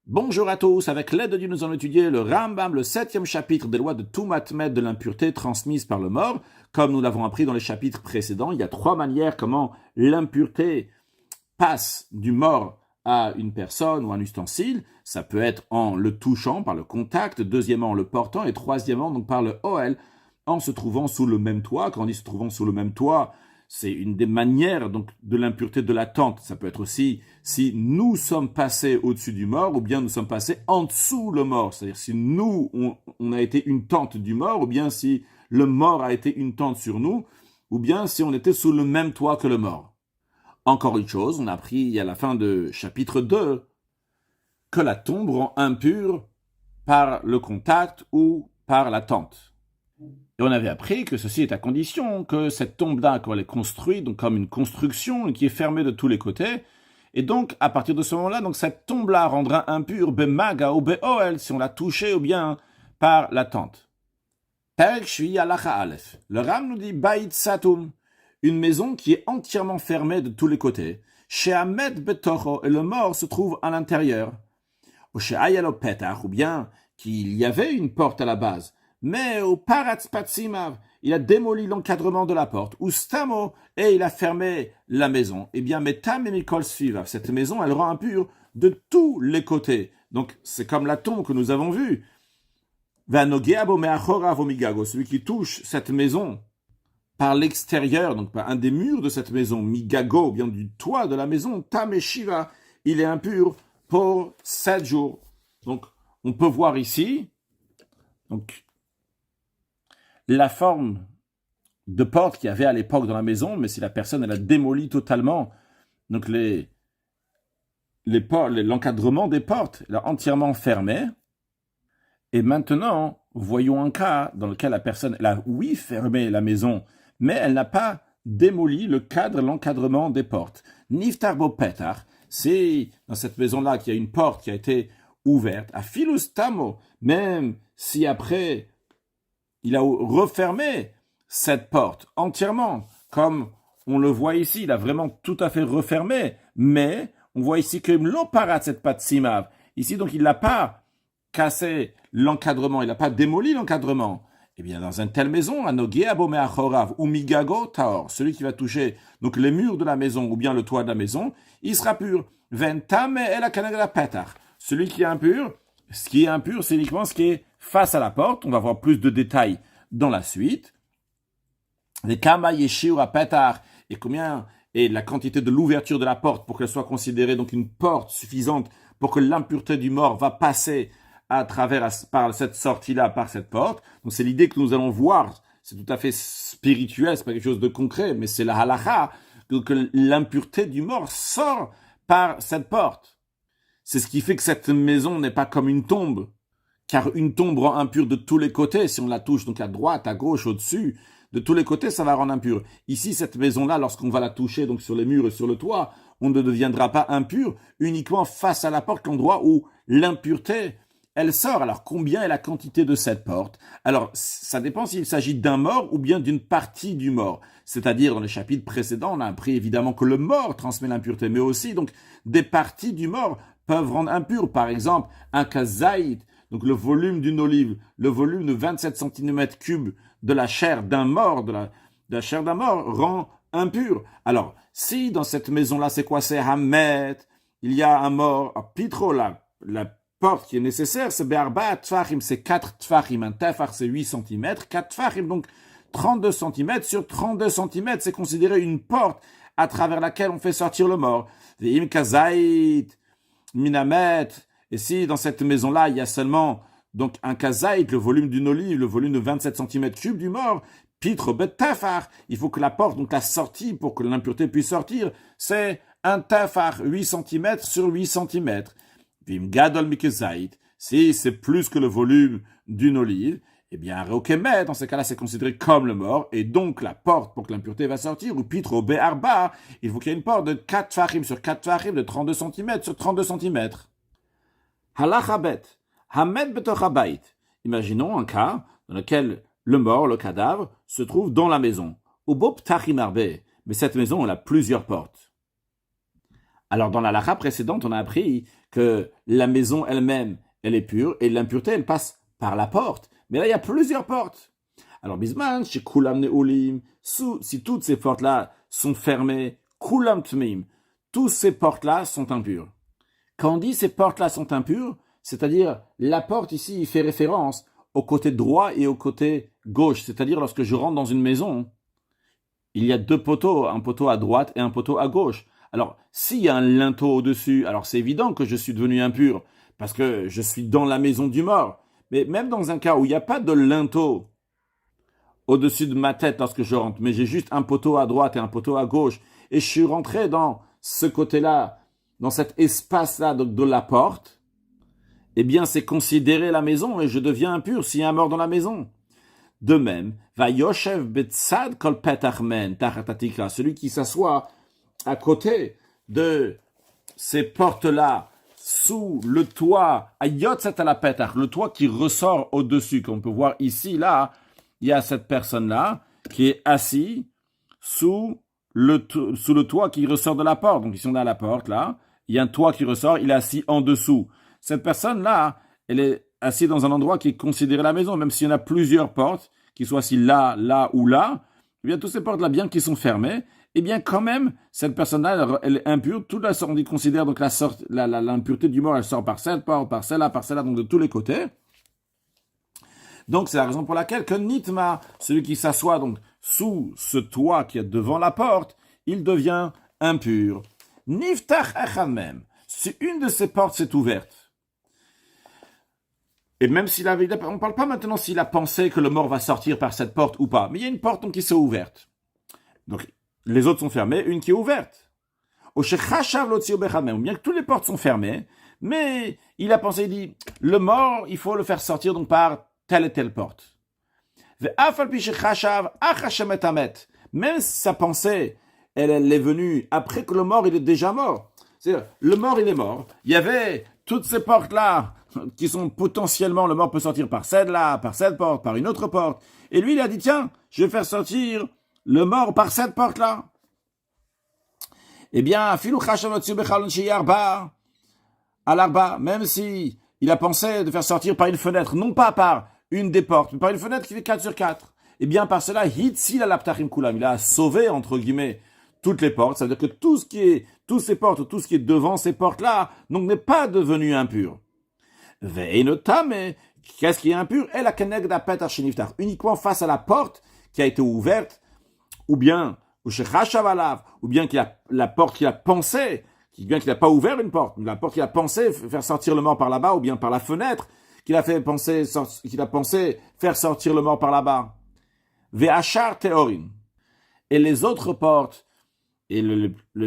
Bonjour à tous, avec l'aide de Dieu nous allons étudier le Rambam, le 7e chapitre des lois de Tumat Met de l'impureté transmise par le mort. Comme nous l'avons appris dans les chapitres précédents, il y a 3 manières comment l'impureté passe du mort à une personne ou un ustensile. Ça peut être en le touchant par le contact, deuxièmement en le portant et troisièmement donc par le Oel en se trouvant sous le même toit. Quand on dit se trouvant sous le même toit, c'est une des manières donc de l'impureté de la tente. Ça peut être aussi si nous sommes passés au-dessus du mort ou bien nous sommes passés en dessous le mort. C'est-à-dire si nous, on a été une tente du mort ou bien si le mort a été une tente sur nous ou bien si on était sous le même toit que le mort. Encore une chose, on a appris à la fin de chapitre 2 que la tombe rend impure par le contact ou par la tente. Et on avait appris que ceci est à condition que cette tombe-là, quand elle est construite, donc comme une construction qui est fermée de tous les côtés, et donc à partir de ce moment-là, donc cette tombe-là rendra impure bemaga ou beoel si on l'a touchée ou bien par la tente. Perek Shvi Halacha Aleph. Le Ram nous dit Bait Satum, une maison qui est entièrement fermée de tous les côtés. Shehamed betocho, et le mort se trouve à l'intérieur. Ou Shehayalo Petach, ou bien qu'il y avait une porte à la base. Mais au Paratz Patsimav, il a démoli l'encadrement de la porte, ou Stamo, et il a fermé la maison. Eh bien, Metam et Mikol Svivav, cette maison, elle rend impure de tous les côtés. Donc, c'est comme la tombe que nous avons vue. Celui qui touche cette maison par l'extérieur, donc par un des murs de cette maison, Migago, bien du toit de la maison, Tam et Shiva, il est impur pour 7 jours. Donc, on peut voir ici, donc, la forme de porte qu'il y avait à l'époque dans la maison, mais si la personne elle a démoli totalement donc l'encadrement des portes, elle a entièrement fermé. Et maintenant, voyons un cas dans lequel la personne elle a oui fermé la maison, mais elle n'a pas démoli le cadre, l'encadrement des portes. Niftar bo petach, c'est dans cette maison-là qu'il y a une porte qui a été ouverte. À filustamo, même si après il a refermé cette porte entièrement, comme on le voit ici, il a vraiment tout à fait refermé, mais on voit ici que l'oparat cette patsimav, ici donc il n'a pas cassé l'encadrement, il n'a pas démoli l'encadrement. Eh bien, dans une telle maison, anogé abomé achorav ou migago taor, celui qui va toucher donc les murs de la maison ou bien le toit de la maison, il sera pur. Ventame el akanagla petach, celui qui est impur, ce qui est impur, c'est uniquement ce qui est face à la porte. On va voir plus de détails dans la suite. Les kama yeshiur à petach, et combien est la quantité de l'ouverture de la porte pour qu'elle soit considérée donc une porte suffisante pour que l'impureté du mort va passer à travers par cette sortie-là, par cette porte. Donc c'est l'idée que nous allons voir. C'est tout à fait spirituel, c'est pas quelque chose de concret, mais c'est la halacha que l'impureté du mort sort par cette porte. C'est ce qui fait que cette maison n'est pas comme une tombe, car une tombe rend impure de tous les côtés. Si on la touche donc à droite, à gauche, au-dessus, de tous les côtés, ça va rendre impur. Ici, cette maison-là, lorsqu'on va la toucher donc sur les murs et sur le toit, on ne deviendra pas impur uniquement face à la porte, l'endroit où l'impureté elle sort. Alors, combien est la quantité de cette porte? Alors, ça dépend s'il s'agit d'un mort ou bien d'une partie du mort. C'est-à-dire, dans les chapitres précédents, on a appris évidemment que le mort transmet l'impureté, mais aussi, donc, des parties du mort peuvent rendre impur. Par exemple, un kazaït, donc le volume d'une olive, le volume de 27 cm3 de la chair d'un mort, de la chair d'un mort, rend impur. Alors, si dans cette maison-là, c'est quoi? C'est Hamet, il y a un mort, à Pitro, la porte qui est nécessaire, c'est Be'arba Tfachim, c'est 4 Tfachim. Un Tefach, c'est 8 cm. 4 Tfachim, donc 32 cm sur 32 cm, c'est considéré une porte à travers laquelle on fait sortir le mort. Ve'im Kazait, Minamet. Et si dans cette maison-là, il y a seulement donc un Kazait, le volume d'une olive, le volume de 27 cm3 du mort, Pitre Bet Tefach, il faut que la porte, donc la sortie, pour que l'impureté puisse sortir, c'est un Tefach, 8 cm sur 8 cm. Vim gadol mikezait, si c'est plus que le volume d'une olive, eh bien, reokemet, dans ce cas-là, c'est considéré comme le mort, et donc la porte pour que l'impureté va sortir, ou pitre au be'arba, il faut qu'il y ait une porte de 4 fachim sur 4 fachim, de 32 cm sur 32 cm. Halachabet, hamet betoch habayit. Imaginons un cas dans lequel le mort, le cadavre, se trouve dans la maison. Ou bo ptachim arbe, mais cette maison, elle a plusieurs portes. Alors, dans la halakha précédente, on a appris que la maison elle-même, elle est pure, et l'impureté, elle passe par la porte. Mais là, il y a plusieurs portes. Alors, Bisman, chez Kulam Ne'olim, si toutes ces portes-là sont fermées, Kulam Tmeim, toutes ces portes-là sont impures. Quand on dit ces portes-là sont impures, c'est-à-dire la porte ici, il fait référence au côté droit et au côté gauche. C'est-à-dire lorsque je rentre dans une maison, il y a deux poteaux, un poteau à droite et un poteau à gauche. Alors, s'il y a un linteau au-dessus, alors c'est évident que je suis devenu impur, parce que je suis dans la maison du mort. Mais même dans un cas où il n'y a pas de linteau au-dessus de ma tête lorsque je rentre, mais j'ai juste un poteau à droite et un poteau à gauche, et je suis rentré dans ce côté-là, dans cet espace-là de la porte, eh bien c'est considéré la maison et je deviens impur s'il y a un mort dans la maison. De même, va Yoshev betzad kol petachmen tachatatikra, celui qui s'assoit à côté de ces portes-là, sous le toit, ayot set à la petach, le toit qui ressort au-dessus, qu'on peut voir ici, là, il y a cette personne-là qui est assise sous le toit qui ressort de la porte. Donc ici on a la porte, là, il y a un toit qui ressort, il est assis en dessous. Cette personne-là, elle est assise dans un endroit qui est considéré la maison, même s'il y en a plusieurs portes, qui soient assis là, là ou là, eh bien toutes ces portes-là, bien qu'ils sont fermées, eh bien quand même, cette personne-là, elle est impure, toute la sorte, on considère donc l'impureté du mort, elle sort par cette porte, par celle-là, donc de tous les côtés. Donc c'est la raison pour laquelle que Nitma, celui qui s'assoit donc sous ce toit qui est devant la porte, il devient impur. Niftach echad même, si une de ces portes s'est ouverte, et même s'il avait, on ne parle pas maintenant s'il a pensé que le mort va sortir par cette porte ou pas, mais il y a une porte donc qui s'est ouverte. Donc les autres sont fermées, une qui est ouverte. Ou bien que toutes les portes sont fermées, mais il a pensé, il dit, le mort, il faut le faire sortir donc par telle et telle porte. Même si sa pensée, elle est venue après que le mort, il est déjà mort. C'est-à-dire, le mort, il est mort. Il y avait toutes ces portes-là qui sont potentiellement, le mort peut sortir par celle-là, par cette porte, par une autre porte. Et lui, il a dit, tiens, je vais faire sortir le mort par cette porte-là. Eh bien, même si il a pensé de faire sortir par une fenêtre, non pas par une des portes, mais par une fenêtre qui fait 4 sur 4, eh bien, par cela, il a sauvé, entre guillemets, toutes les portes. Ça veut dire que toutes ces portes, tout ce qui est devant ces portes-là, donc n'est pas devenu impur. Mais qu'est-ce qui est impur? Uniquement face à la porte qui a été ouverte, ou bien qu'il a la porte qu'il a pensé, bien qu'il n'a pas ouvert une porte, la porte qu'il a pensé faire sortir le mort par là-bas, ou bien par la fenêtre qu'il a pensé faire sortir le mort par là-bas. Ve'achar teorin. Et les autres portes, et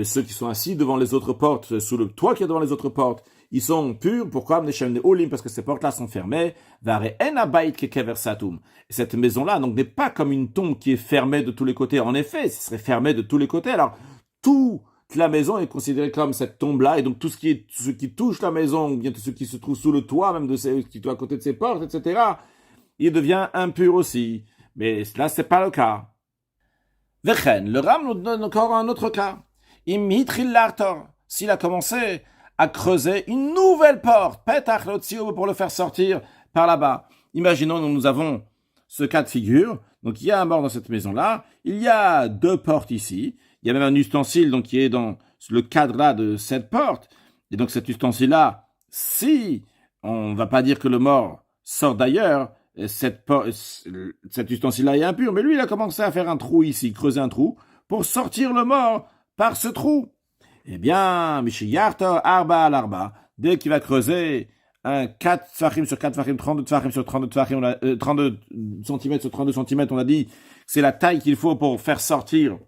ceux qui sont assis devant les autres portes, sous le toit qui est devant les autres portes, ils sont purs. Pourquoi? Parce que ces portes-là sont fermées. Et cette maison-là donc n'est pas comme une tombe qui est fermée de tous les côtés. En effet, ce serait fermé de tous les côtés. Alors, toute la maison est considérée comme cette tombe-là, et donc tout ce qui touche la maison, ou bien tout ce qui se trouve sous le toit, même qui est à côté de ces portes, etc., il devient impur aussi. Mais là, c'est pas le cas. Vechen, le Ram nous donne encore un autre cas. S'il a commencé à creuser une nouvelle porte, petach l'otzio, pour le faire sortir par là-bas. Imaginons, nous avons ce cas de figure. Donc, il y a un mort dans cette maison-là. Il y a deux portes ici. Il y a même un ustensile donc, qui est dans le cadre-là de cette porte. Et donc, cet ustensile-là, si on ne va pas dire que le mort sort d'ailleurs, cet ustensile-là est impur. Mais lui, il a commencé à faire un trou ici, creuser un trou, pour sortir le mort par ce trou. Eh bien, Mishiyarta Arba al Arba, dès qu'il va creuser un 4 tfachim sur 4 tfachim, 32 tfachim sur 32 tfachim, 32 cm sur 32 cm, on a dit, c'est la taille qu'il faut pour faire sortir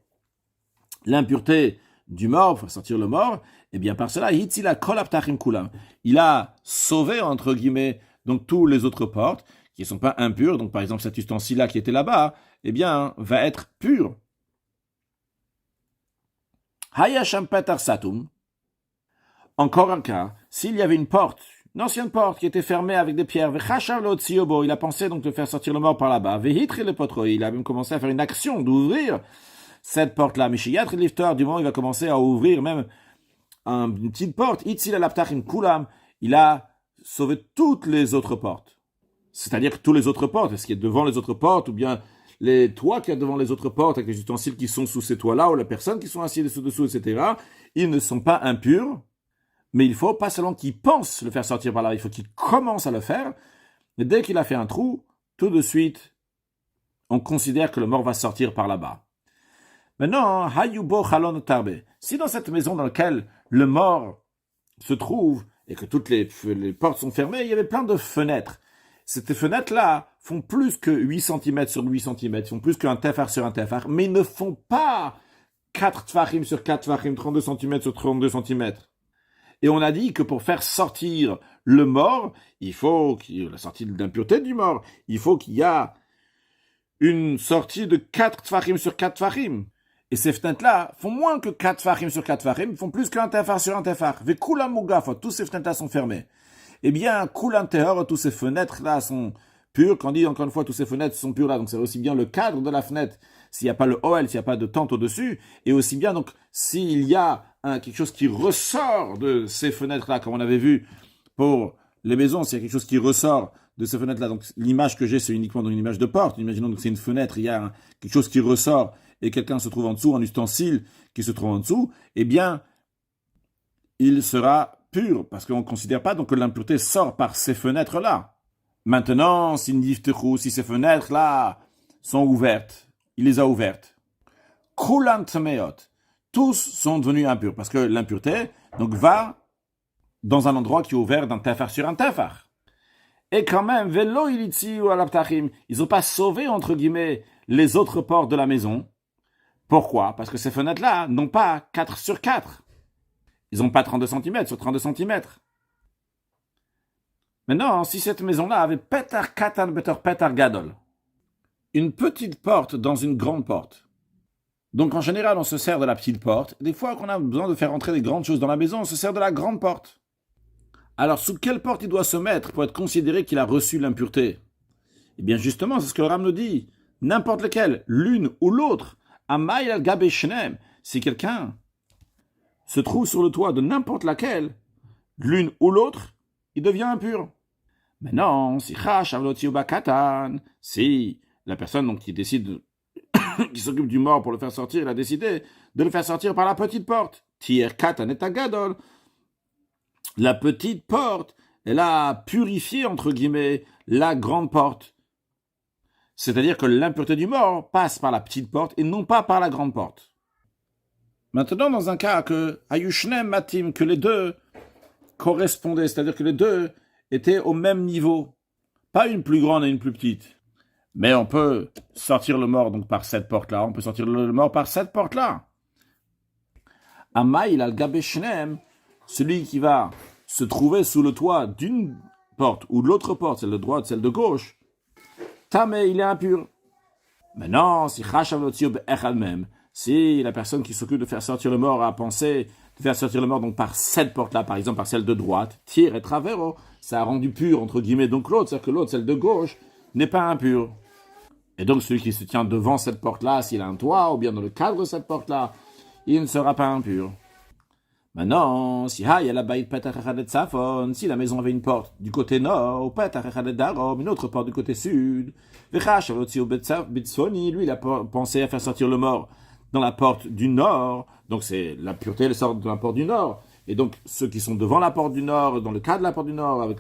l'impureté du mort, pour faire sortir le mort. Eh bien, par cela, Hitzila kol aptachim kulam. Il a sauvé, entre guillemets, donc tous les autres portes qui ne sont pas impures. Donc, par exemple, cet ustensile-là qui était là-bas, eh bien, va être pur. Hayasham Petar Satum. Encore un cas, s'il y avait une ancienne porte qui était fermée avec des pierres, il a pensé donc de faire sortir le mort par là-bas, il a même commencé à faire une action d'ouvrir cette porte-là, du moment où il va commencer à ouvrir même une petite porte, Itzil al-Aptachim Kulam, il a sauvé toutes les autres portes. C'est-à-dire que tous les autres portes, est-ce qu'il y a devant les autres portes, ou bien les toits qu'il y a devant les autres portes, avec les ustensiles qui sont sous ces toits-là, ou les personnes qui sont assises dessous, etc., ils ne sont pas impurs, mais il faut pas seulement qu'ils pensent le faire sortir par là, il faut qu'ils commencent à le faire, et dès qu'il a fait un trou, tout de suite, on considère que le mort va sortir par là-bas. Maintenant, Hayubo Chalon Tarbe, si dans cette maison dans laquelle le mort se trouve, et que toutes les portes sont fermées, il y avait plein de fenêtres. Ces fenêtres-là font plus que 8 cm sur 8 cm, ils font plus qu'un tefar sur un tefar, mais ils ne font pas 4 tfachim sur 4 tfachim, 32 cm sur 32 cm. Et on a dit que pour faire sortir le mort, il faut la sortie de l'impureté du mort, il faut qu'il y a une sortie de 4 tfachim sur 4 tfachim. Et ces fenêtres-là font moins que 4 tfachim sur 4 tfachim, font plus qu'un tefar sur un tefar. Vekulam mugafot, tous ces fenêtres-là sont fermées. Eh bien, kulam tehor, tous ces fenêtres-là sont pures. Quand on dit encore une fois, tous ces fenêtres sont pures là, donc c'est aussi bien le cadre de la fenêtre, s'il n'y a pas le OL, s'il n'y a pas de tente au-dessus, et aussi bien, donc, s'il y a quelque chose qui ressort de ces fenêtres-là, comme on avait vu pour les maisons, s'il y a quelque chose qui ressort de ces fenêtres-là, donc l'image que j'ai, c'est uniquement dans une image de porte. Imaginons que c'est une fenêtre, il y a quelque chose qui ressort, et quelqu'un se trouve en dessous, un ustensile qui se trouve en dessous, eh bien, il sera pur, parce qu'on ne considère pas donc que l'impureté sort par ces fenêtres-là. Maintenant, si ces fenêtres-là sont ouvertes, il les a ouvertes. Kulant meot, tous sont devenus impurs, parce que l'impureté donc va dans un endroit qui est ouvert d'un tefar sur un tefar. Et quand même, velo ilitzi ou alaptachim, ils n'ont pas sauvé, entre guillemets, les autres portes de la maison. Pourquoi? Parce que ces fenêtres-là n'ont pas 4 sur 4. Ils n'ont pas 32 cm sur 32 cm. Maintenant, si cette maison-là avait petar katan beter petar gadol, une petite porte dans une grande porte. Donc en général, on se sert de la petite porte. Des fois qu'on a besoin de faire entrer des grandes choses dans la maison, on se sert de la grande porte. Alors, sous quelle porte il doit se mettre pour être considéré qu'il a reçu l'impureté? Eh bien justement, c'est ce que le Ram nous dit. N'importe lequel, l'une ou l'autre, Amay al-Gabe Shnem, si quelqu'un se trouve sur le toit de n'importe laquelle, l'une ou l'autre, il devient impur. Maintenant, si si la personne donc, qui décide, qui s'occupe du mort pour le faire sortir, il a décidé de le faire sortir par la petite porte. Tier katan et gadol. La petite porte, elle a purifié, entre guillemets, la grande porte. C'est-à-dire que l'impureté du mort passe par la petite porte et non pas par la grande porte. Maintenant, dans un cas que Ayushnem Matim, que les deux correspondaient, c'est-à-dire que les deux étaient au même niveau, pas une plus grande et une plus petite, mais on peut sortir le mort donc par cette porte-là, on peut sortir le mort par cette porte-là. Amaïl al-Gabeshnem, celui qui va se trouver sous le toit d'une porte ou de l'autre porte, celle de droite, celle de gauche, Tamé, il est impur. Maintenant, si si la personne qui s'occupe de faire sortir le mort a pensé de faire sortir le mort donc par cette porte-là, par exemple par celle de droite, tire et travers, ça a rendu pur, entre guillemets, donc l'autre, c'est-à-dire que l'autre, celle de gauche, n'est pas impure. Et donc celui qui se tient devant cette porte-là, s'il a un toit, ou bien dans le cadre de cette porte-là, il ne sera pas impur. Maintenant, si la si la maison avait une porte du côté nord, une autre porte du côté sud, lui il a pensé à faire sortir le mort dans la porte du nord, donc c'est la pureté, elle sort de la porte du nord, et donc ceux qui sont devant la porte du nord, dans le cadre de la porte du nord,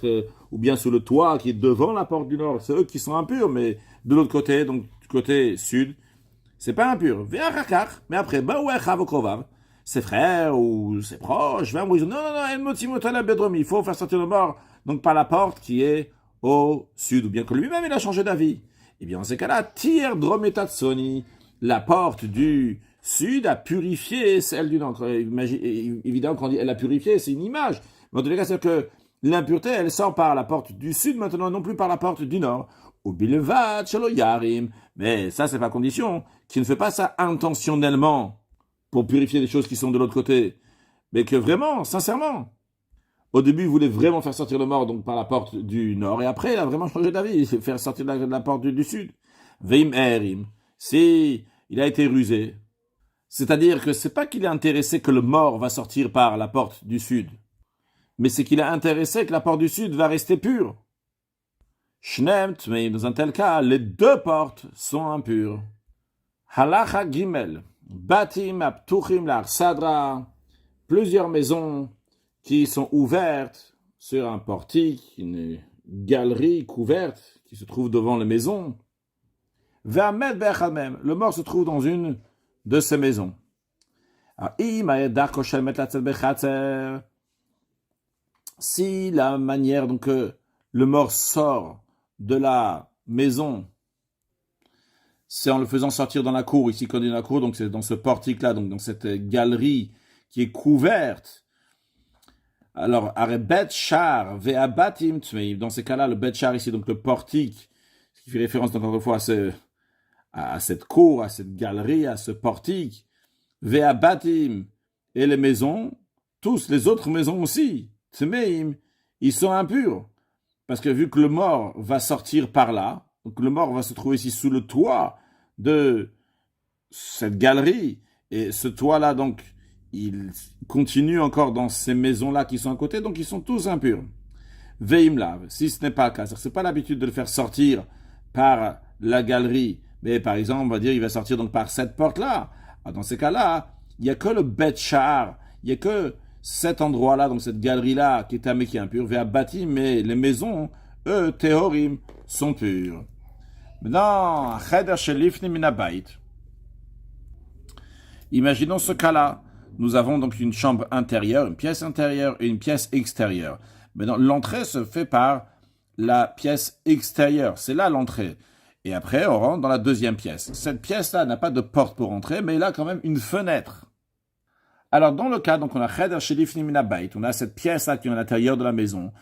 ou bien sous le toit qui est devant la porte du nord, c'est eux qui sont impurs, mais de l'autre côté, donc du côté sud, c'est pas impur. Mais après, ses frères ou ses proches, ils disent non, il faut faire sortir le mort, donc par la porte qui est au sud, ou bien que lui-même il a changé d'avis. Et bien, dans ces cas-là, Tir Drometatsoni, la porte du sud a purifié celle du nord. Évidemment, quand on dit elle a purifié, c'est une image. Mais en tous les cas, c'est que l'impureté, elle sort par la porte du sud maintenant, non plus par la porte du nord. Ou Bilvad, Shalo Yarim. Mais ça, c'est pas condition. Qui ne fait pas ça intentionnellement pour purifier les choses qui sont de l'autre côté. Mais que vraiment, sincèrement, au début, il voulait vraiment faire sortir le mort donc par la porte du nord, et après, il a vraiment changé d'avis, faire sortir de la porte du sud. Veim Erim, si il a été rusé, C'est-à-dire que c'est pas qu'il est intéressé que le mort va sortir par la porte du sud, mais c'est qu'il est intéressé que la porte du sud va rester pure. Shneim tmeim, dans un tel cas, les deux portes sont impures. Halacha gimel, batim aptuchim l'Arsadra, plusieurs maisons qui sont ouvertes sur un portique, une galerie couverte qui se trouve devant les maisons. Ve'amed be'echad, le mort se trouve dans une de ces maisons. Si la manière dont le mort sort de la maison, c'est en le faisant sortir dans la cour, ici qu'on est dans la cour, donc c'est dans ce portique-là, donc dans cette galerie qui est couverte. Alors, bet char ve'abatim tmeim, dans ces cas-là, le bet char ici, donc le portique, ce qui fait référence encore une fois à cette cour, à cette galerie, à ce portique, ve'abatim, et les maisons, tous les autres maisons aussi, tmeim, ils sont impurs. Parce que vu que le mort va sortir par là, donc le mort va se trouver ici sous le toit de cette galerie, et ce toit-là, donc, il continue encore dans ces maisons-là qui sont à côté, donc ils sont tous impurs. Veimlav, si ce n'est pas le cas, c'est pas l'habitude de le faire sortir par la galerie, mais par exemple, on va dire, il va sortir donc par cette porte-là. Dans ces cas-là, il n'y a que le bet char, il n'y a que cet endroit-là, donc cette galerie-là, qui est tamé, qui est impure, via bâti, mais les maisons, eux, théorim, sont pures. Maintenant, cheder shelifni minabait. Imaginons ce cas-là. Nous avons donc une chambre intérieure, une pièce intérieure et une pièce extérieure. Maintenant, l'entrée se fait par la pièce extérieure. C'est là l'entrée. Et après, on rentre dans la deuxième pièce. Cette pièce-là n'a pas de porte pour entrer, mais elle a quand même une fenêtre. Alors, dans le cas, donc, on a cheder shelifni minabait, on a cette pièce-là qui est à l'intérieur de la maison.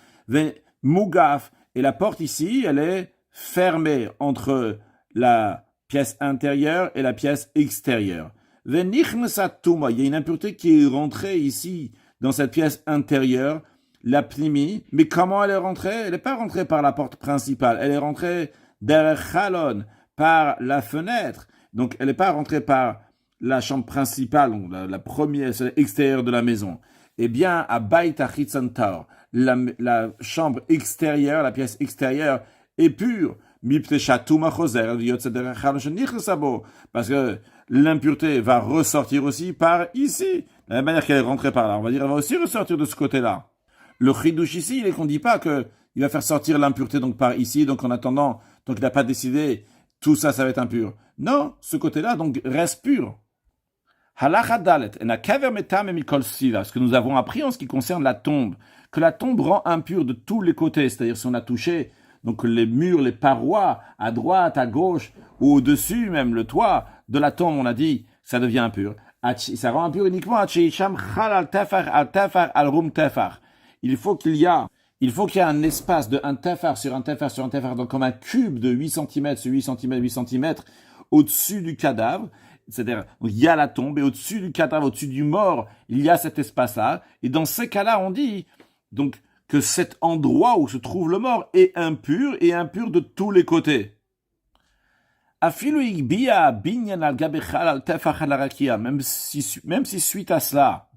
Mugaf, et la porte ici, elle est fermée entre la pièce intérieure et la pièce extérieure. Il y a une impureté qui est rentrée ici, dans cette pièce intérieure, la pnimi. Mais comment elle est rentrée? Elle n'est pas rentrée par la porte principale. Elle est rentrée derrière chalon, par la fenêtre. Donc, elle n'est pas rentrée par la chambre principale, donc la première, extérieure de la maison. Eh bien, à Beit Achitzantar, la chambre extérieure, la pièce extérieure est pure. Parce que l'impureté va ressortir aussi par ici. De la même manière qu'elle est rentrée par là. On va dire, elle va aussi ressortir de ce côté-là. Le chidouche ici, il est qu'on ne dit pas qu'il va faire sortir l'impureté donc par ici, donc en attendant, donc il n'a pas décidé, tout ça, ça va être impur. Non, ce côté-là, donc, reste pur. Halacha dalet, ce que nous avons appris en ce qui concerne la tombe, que la tombe rend impure de tous les côtés, c'est-à-dire si on a touché donc les murs, les parois, à droite, à gauche, ou au-dessus même, le toit de la tombe, on a dit, ça devient impur. Ça rend impur uniquement il faut qu'il y ait un espace de un tefar sur un tefar sur un tefar, donc comme un cube de 8 cm sur 8 cm, 8 cm, au-dessus du cadavre. C'est-à-dire, il y a la tombe, et au-dessus du cadavre, au-dessus du mort, il y a cet espace-là. Et dans ces cas-là, on dit donc que cet endroit où se trouve le mort est impur, et impur de tous les côtés. Même si suite à cela,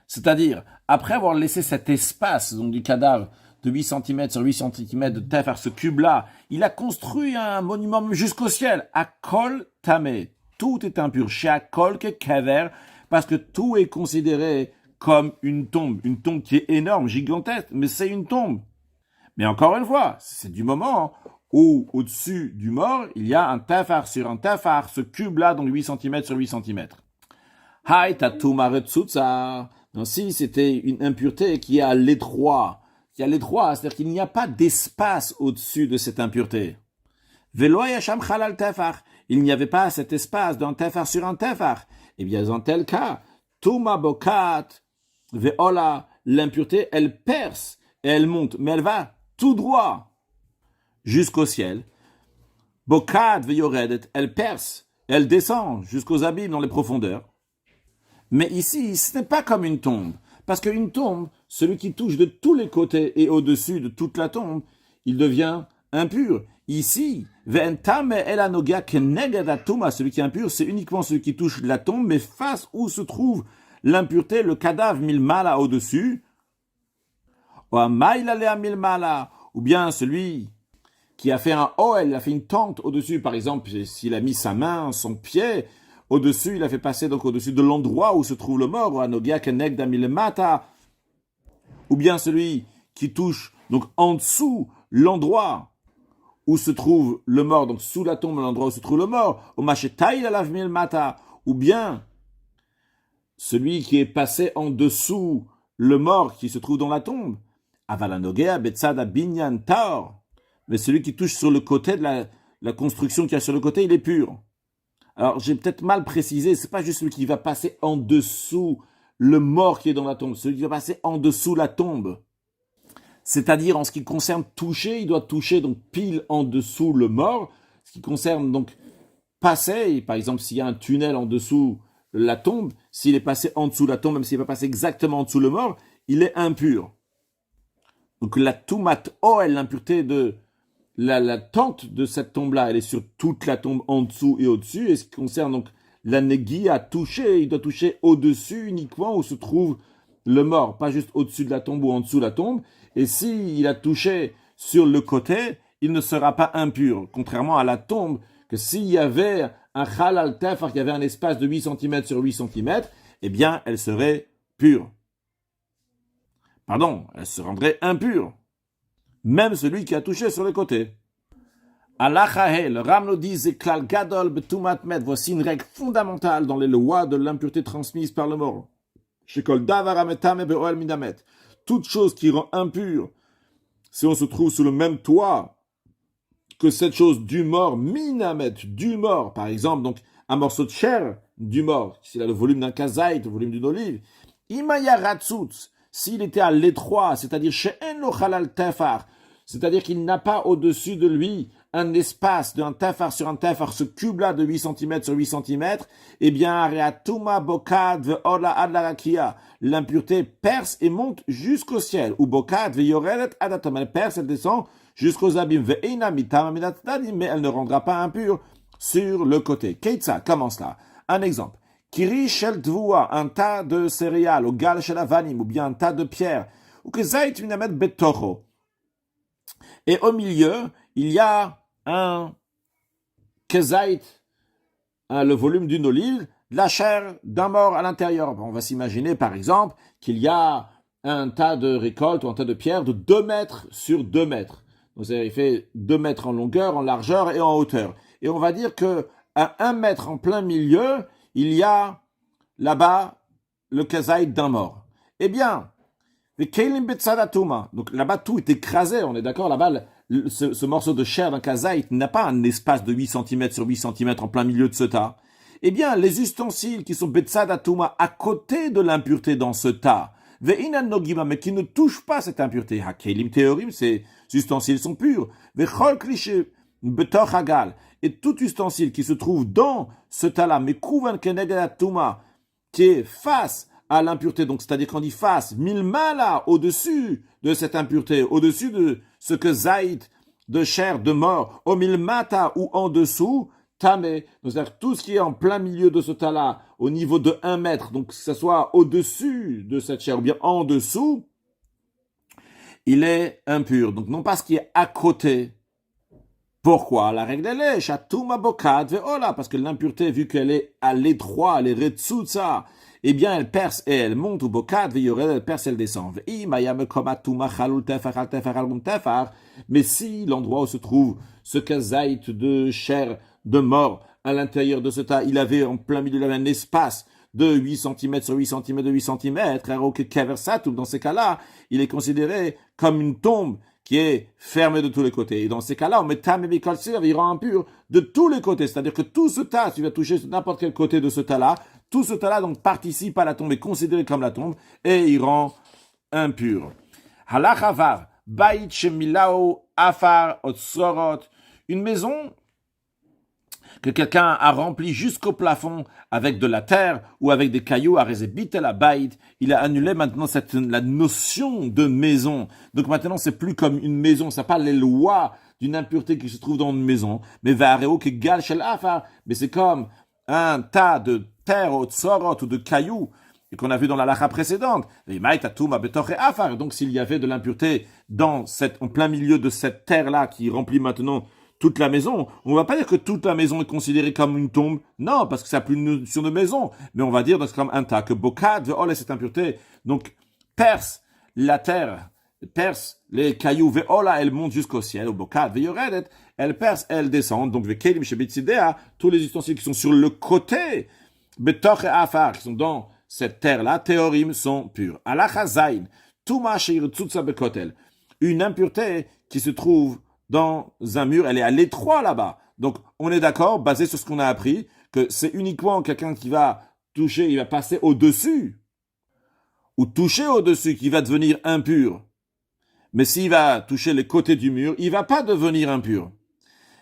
c'est-à-dire, après avoir laissé cet espace donc du cadavre de 8 cm sur 8 cm de tefar, ce cube-là, il a construit un monument jusqu'au ciel, à Kol Tameh. Tout est impur, chez Akol Kever, parce que tout est considéré comme une tombe qui est énorme, gigantesque, mais c'est une tombe. Mais encore une fois, c'est du moment où, au-dessus du mort, il y a un tefar sur un tefar, ce cube-là, donc 8 cm sur 8 cm. Hai tatuma retsutsa. Donc, si c'était une impureté qui est à l'étroit, c'est-à-dire qu'il n'y a pas d'espace au-dessus de cette impureté. Velo yasham chalal tefar. Il n'y avait pas cet espace d'un tefar sur un tefar. Eh bien, dans tel cas, tuma bokat veola, l'impureté, elle perce et elle monte, mais elle va tout droit jusqu'au ciel. Bokat veyoredet, elle perce, elle descend jusqu'aux abîmes dans les profondeurs. Mais ici, ce n'est pas comme une tombe. Parce qu'une tombe, celui qui touche de tous les côtés et au-dessus de toute la tombe, il devient impur. Ici, ve'entame el anoga keneged atuma, celui qui est impur, c'est uniquement celui qui touche la tombe, mais face où se trouve l'impureté, le cadavre milmala au-dessus, ou bien celui qui a fait un oel, il a fait une tente au-dessus, par exemple, s'il a mis sa main, son pied, au-dessus, il a fait passer donc au-dessus de l'endroit où se trouve le mort, ou bien celui qui touche donc en dessous l'endroit où se trouve le mort, donc sous la tombe, l'endroit où se trouve le mort, ou bien celui qui est passé en dessous le mort qui se trouve dans la tombe, mais celui qui touche sur le côté de la construction qu'il y a sur le côté, il est pur. Alors, j'ai peut-être mal précisé, c'est pas juste celui qui va passer en dessous le mort qui est dans la tombe, celui qui va passer en dessous la tombe. C'est-à-dire, en ce qui concerne toucher, il doit toucher donc pile en dessous le mort. Ce qui concerne donc passer, par exemple, s'il y a un tunnel en dessous la tombe, s'il est passé en dessous la tombe, même s'il va passer exactement en dessous le mort, il est impur. Donc la tumat oel, l'impureté de la tente de cette tombe-là, elle est sur toute la tombe en dessous et au-dessus. Et ce qui concerne donc la négui à toucher, il doit toucher au-dessus uniquement où se trouve le mort, pas juste au-dessus de la tombe ou en dessous de la tombe. Et s'il a touché sur le côté, il ne sera pas impur. Contrairement à la tombe, que s'il y avait un halal tefar, qu'il y avait un espace de 8 cm sur 8 cm, eh bien, elle serait pure. Pardon, elle se rendrait impure. Même celui qui a touché sur le côté. Allah le Ram nous dit, Zeklal Gadol Betumat Met, voici une règle fondamentale dans les lois de l'impureté transmise par le mort. Shekol Davar Ametame Be'oel Minamet. Toute chose qui rend impure, si on se trouve sous le même toit que cette chose du mort, Minamet, du mort, par exemple, donc un morceau de chair du mort, s'il a le volume d'un kazait, le volume d'une olive, Imaya Ratzutz, s'il était à l'étroit, c'est-à-dire chez Enlo Halal Tefar, c'est-à-dire qu'il n'a pas au-dessus de lui un espace d'un tefar sur un tefar, ce cube-là de 8 cm sur 8 cm, eh bien, Reatuma Bokad Ve'ola Adlarakia, l'impureté perce et monte jusqu'au ciel, ou Bokad Ve'yorelet Adatom, elle perce, elle descend jusqu'aux abîmes, Ve'ina Mitama Midatadadim, mais elle ne rendra pas impure sur le côté. Keitsa, comment cela? Un exemple. Kiri Shel Tvua, un tas de céréales, ou Gal Shel Avanim, ou bien un tas de pierres, ou que Zait Minamet Betocho. Et au milieu, il y a un kezait, le volume d'une olive, de la chair d'un mort à l'intérieur. On va s'imaginer, par exemple, qu'il y a un tas de récoltes ou un tas de pierres de 2 mètres sur 2 mètres. Donc, il fait 2 mètres en longueur, en largeur et en hauteur. Et on va dire que à 1 mètre en plein milieu, il y a là-bas le kezait d'un mort. Eh bien, donc là-bas, tout est écrasé, on est d'accord, là-bas, ce morceau de chair d'un kazait n'a pas un espace de 8 cm sur 8 cm en plein milieu de ce tas. Eh bien, les ustensiles qui sont betsadatuma à côté de l'impureté dans ce tas, ve'inan nogima, mais qui ne touchent pas cette impureté, hakelim théorim, ces ustensiles sont purs, ve'chol cliché betoch hagal, et tout ustensile qui se trouve dans ce tas-là, mais kouvan kenegatuma, qui est face à l'impureté, donc c'est-à-dire qu'on dit face, milmala, au-dessus de cette impureté, au-dessus de ce que zaït, de chair, de mort, au milmata ou en dessous, tamé, donc c'est-à-dire tout ce qui est en plein milieu de ce tas-là, au niveau de 1 mètre, donc que ce soit au-dessus de cette chair ou bien en dessous, il est impur. Donc non pas ce qui est à côté. Pourquoi? La règle elle est, Shatuma Bokad Ve'ola, parce que l'impureté, vu qu'elle est à l'étroit, elle est retsutsa, eh bien, elle perce et elle monte, ou Bokad Ve'yorel, elle perce et elle descend. Mais si l'endroit où se trouve ce kazaït de chair de mort à l'intérieur de ce tas, il avait en plein milieu, il avait un espace de 8 cm sur 8 cm de 8 cm, dans ces cas-là, il est considéré comme une tombe qui est fermée de tous les côtés. Et dans ces cas-là, on met tam et bikalsir, il rend impur de tous les côtés. C'est-à-dire que tout ce tas, tu vas toucher n'importe quel côté de ce tas-là, tout ce tas-là donc participe à la tombe, est considéré comme la tombe, et il rend impur. Halachavar, bait shemilao afar otsorot, une maison que quelqu'un a rempli jusqu'au plafond avec de la terre ou avec des cailloux, a rézébité la baït, il a annulé maintenant la notion de maison. Donc maintenant, c'est plus comme une maison, ça parle les lois d'une impureté qui se trouve dans une maison, mais mais c'est comme un tas de terre ou de sorot ou de cailloux et qu'on a vu dans la lacha précédente. Donc s'il y avait de l'impureté en plein milieu de cette terre-là qui remplit maintenant toute la maison, on ne va pas dire que toute la maison est considérée comme une tombe. Non, parce que ça n'a plus une notion de maison. Mais on va dire que c'est comme un tas, que Bokad ve'ole cette impureté. Donc, perce la terre, perce les cailloux, ve'ola, elle monte jusqu'au ciel, au Bokad ve'yoredet, elle perce, elle descend. Donc, ve'kelim shebitzidea, tous les ustensiles qui sont sur le côté, betoch et afar, qui sont dans cette terre-là, théorim, sont purs. Alacha zayin, tuma sheir tzutza bekotel. Une impureté qui se trouve dans un mur, elle est à l'étroit là-bas. Donc, on est d'accord, basé sur ce qu'on a appris, que c'est uniquement quelqu'un qui va toucher, il va passer au-dessus, ou toucher au-dessus, qui va devenir impur. Mais s'il va toucher les côtés du mur, il va pas devenir impur.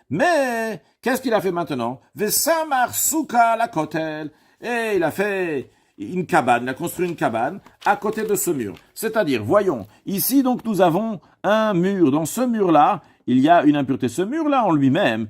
Mais, qu'est-ce qu'il a fait maintenant? Vesamar souka la kotel. Et il a fait une cabane, il a construit une cabane à côté de ce mur. C'est-à-dire, voyons, ici donc nous avons un mur. Dans ce mur-là, il y a une impureté. Ce mur-là en lui-même,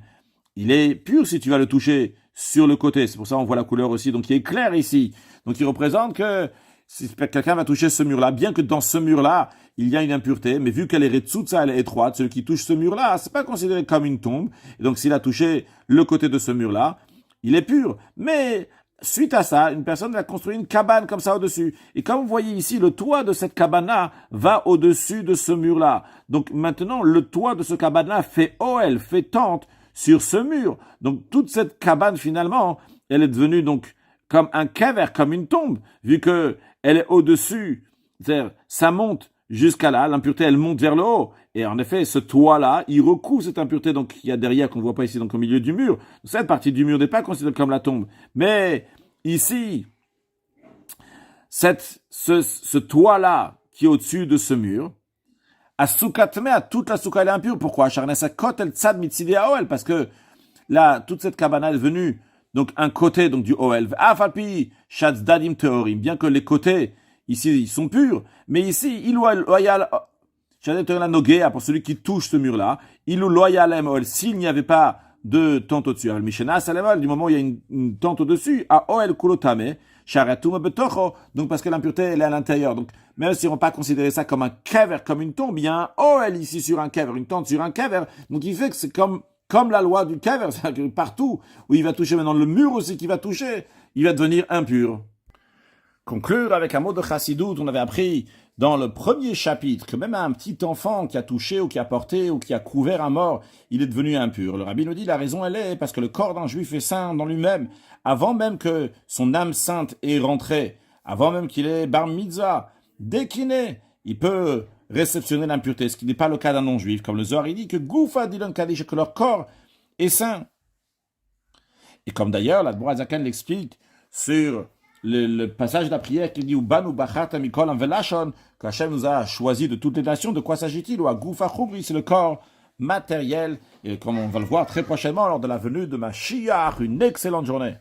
il est pur si tu vas le toucher sur le côté. C'est pour ça qu'on voit la couleur aussi, donc il est clair ici. Donc il représente que si quelqu'un va toucher ce mur-là, bien que dans ce mur-là, il y a une impureté, mais vu qu'elle est retsutsa, elle est étroite, celui qui touche ce mur-là, c'est pas considéré comme une tombe. Et donc s'il a touché le côté de ce mur-là, il est pur. Mais suite à ça, une personne va construire une cabane comme ça au-dessus. Et comme vous voyez ici, le toit de cette cabane-là va au-dessus de ce mur-là. Donc maintenant, le toit de ce cabane-là fait OL, fait tente sur ce mur. Donc toute cette cabane, finalement, elle est devenue donc comme un kever, comme une tombe, vu que elle est au-dessus. C'est-à-dire, ça monte jusqu'à là, l'impureté, elle monte vers le haut. Et en effet, ce toit-là, il recouvre cette impureté, donc il y a derrière, qu'on ne voit pas ici, donc au milieu du mur. Cette partie du mur n'est pas considérée comme la tombe. Mais ici, ce toit-là, qui est au-dessus de ce mur, à toute la souka, elle est impure. Pourquoi? Parce que là, toute cette cabane est venue, donc un côté donc du Oel. Bien que les côtés, ici, ils sont purs, mais ici, il loyal, pour celui qui touche ce mur-là, il loyal s'il n'y avait pas de tente au-dessus. Du moment où il y a une tente au-dessus, à Oel kulotame, donc parce que l'impureté, elle est à l'intérieur. Donc, même si on ne va pas considérer ça comme un kever, comme une tombe, il y a un Oel ici sur un kever, une tente sur un kever. Donc, il fait que c'est comme la loi du kever, c'est-à-dire que partout où il va toucher, maintenant le mur aussi qu'il va toucher, il va devenir impur. Conclure avec un mot de Chassidut, on avait appris dans le premier chapitre que même un petit enfant qui a touché ou qui a porté ou qui a couvert un mort, il est devenu impur. Le rabbi nous dit la raison elle est parce que le corps d'un juif est saint dans lui-même, avant même que son âme sainte est rentrée, avant même qu'il ait bar mitzvah, dès qu'il naît, il peut réceptionner l'impureté, ce qui n'est pas le cas d'un non-juif, comme le Zohar il dit que Goufa Dilan Kadish, que leur corps est saint. Et comme d'ailleurs, la Dbora Zakan l'explique sur le passage de la prière qui dit Ubanu Bacharta Mikol Velashon, qu'Hachem nous a choisi de toutes les nations. De quoi s'agit-il? Ou à Goufa Chougri, c'est le corps matériel. Et comme on va le voir très prochainement lors de la venue de Mashiach, une excellente journée.